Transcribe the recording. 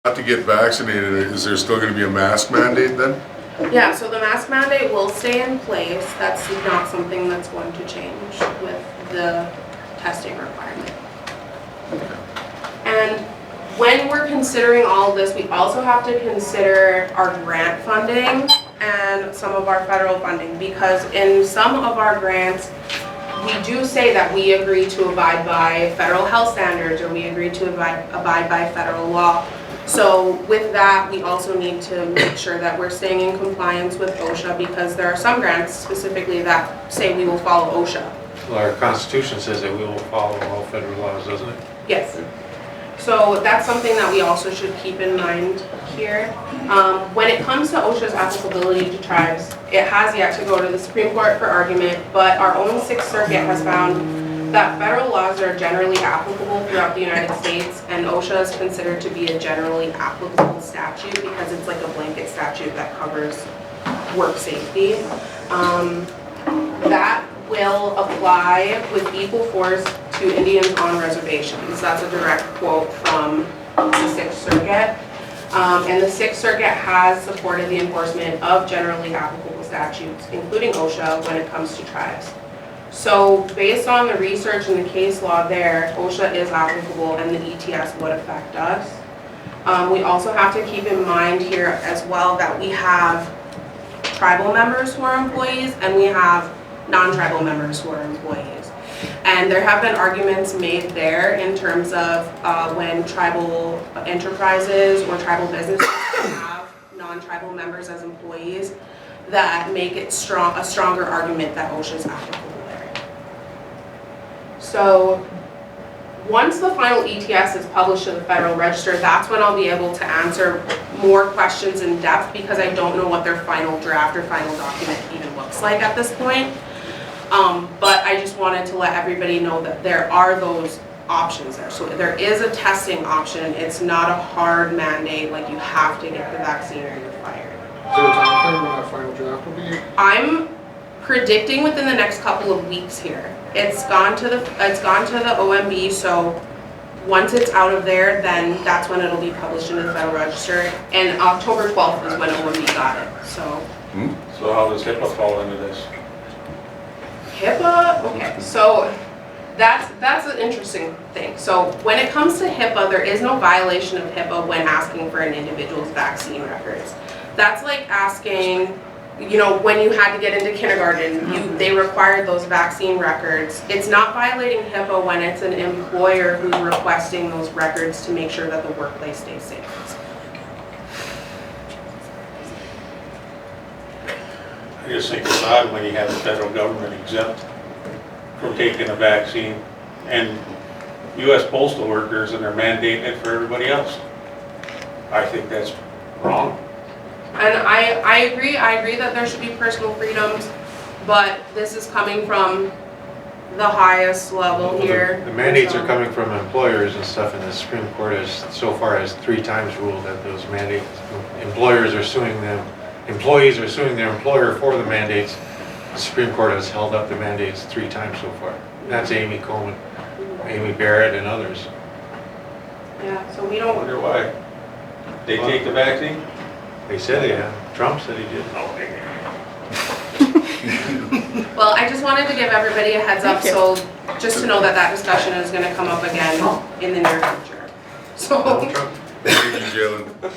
have to get vaccinated, is there still going to be a mask mandate then? Yeah, so the mask mandate will stay in place. That's not something that's going to change with the testing requirement. And when we're considering all of this, we also have to consider our grant funding and some of our federal funding, because in some of our grants, we do say that we agree to abide by federal health standards, or we agree to abide by federal law. So with that, we also need to make sure that we're staying in compliance with OSHA, because there are some grants specifically that say we will follow OSHA. Well, our Constitution says that we will follow all federal laws, doesn't it? Yes. So that's something that we also should keep in mind here. When it comes to OSHA's applicability to tribes, it has yet to go to the Supreme Court for argument, but our own Sixth Circuit has found that federal laws are generally applicable throughout the United States, and OSHA is considered to be a generally applicable statute because it's like a blanket statute that covers work safety. That will apply with equal force to Indians on reservations. That's a direct quote from the Sixth Circuit. And the Sixth Circuit has supported the enforcement of generally applicable statutes, including OSHA, when it comes to tribes. So based on the research and the case law there, OSHA is applicable and the ETS would affect us. We also have to keep in mind here as well that we have tribal members who are employees and we have non-tribal members who are employees. And there have been arguments made there in terms of when tribal enterprises or tribal businesses have non-tribal members as employees, that make it a stronger argument that OSHA is applicable there. So once the final ETS is published to the Federal Register, that's when I'll be able to answer more questions in depth, because I don't know what their final draft or final document even looks like at this point. But I just wanted to let everybody know that there are those options there. So there is a testing option. It's not a hard mandate, like you have to get the vaccine or you're fired. Is there a time frame when that final draft will be? I'm predicting within the next couple of weeks here. It's gone to the OMB, so once it's out of there, then that's when it'll be published in the Federal Register. And October 12th is when OMB got it. So. So how does HIPAA fall into this? HIPAA, okay, so that's an interesting thing. So when it comes to HIPAA, there is no violation of HIPAA when asking for an individual's vaccine records. That's like asking, you know, when you had to get into kindergarten, they required those vaccine records. It's not violating HIPAA when it's an employer who's requesting those records to make sure that the workplace stays safe. I just think it's odd when you have the federal government exempt from taking a vaccine and U.S. postal workers, and they're mandating it for everybody else. I think that's wrong. And I agree that there should be personal freedoms, but this is coming from the highest level here. The mandates are coming from employers and stuff, and the Supreme Court has so far has 3 times ruled that those mandates, employers are suing them, employees are suing their employer for the mandates. The Supreme Court has held up the mandates 3 times so far. That's Amy Coleman, Amy Barrett, and others. Yeah, so we I don't. wonder why. They take the vaccine? They said yeah. Trump said he did. Well, I just wanted to give everybody a heads up, so just to know that that discussion is going to come up again in the near future. So. Thank you, JLyn.